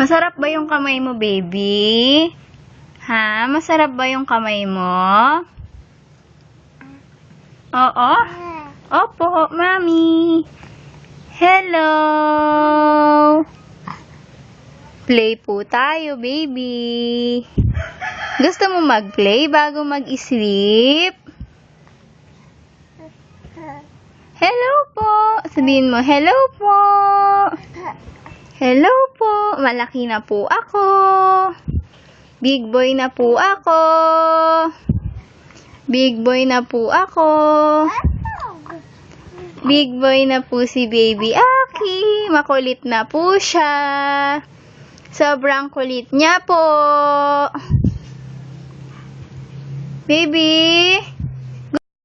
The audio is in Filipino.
Masarap ba yung kamay mo, baby? Ha? Masarap ba yung kamay mo? Oo? Opo, mami. Hello! Play po tayo, baby. Gusto mo mag-play bago mag-sleep? Hello po! Sabihin mo, hello po! Hello po! Malaki na po ako! Big boy na po ako! Big boy na po ako! Big boy na po si baby Aki! Makulit na po siya! Sobrang kulit niya po! Baby!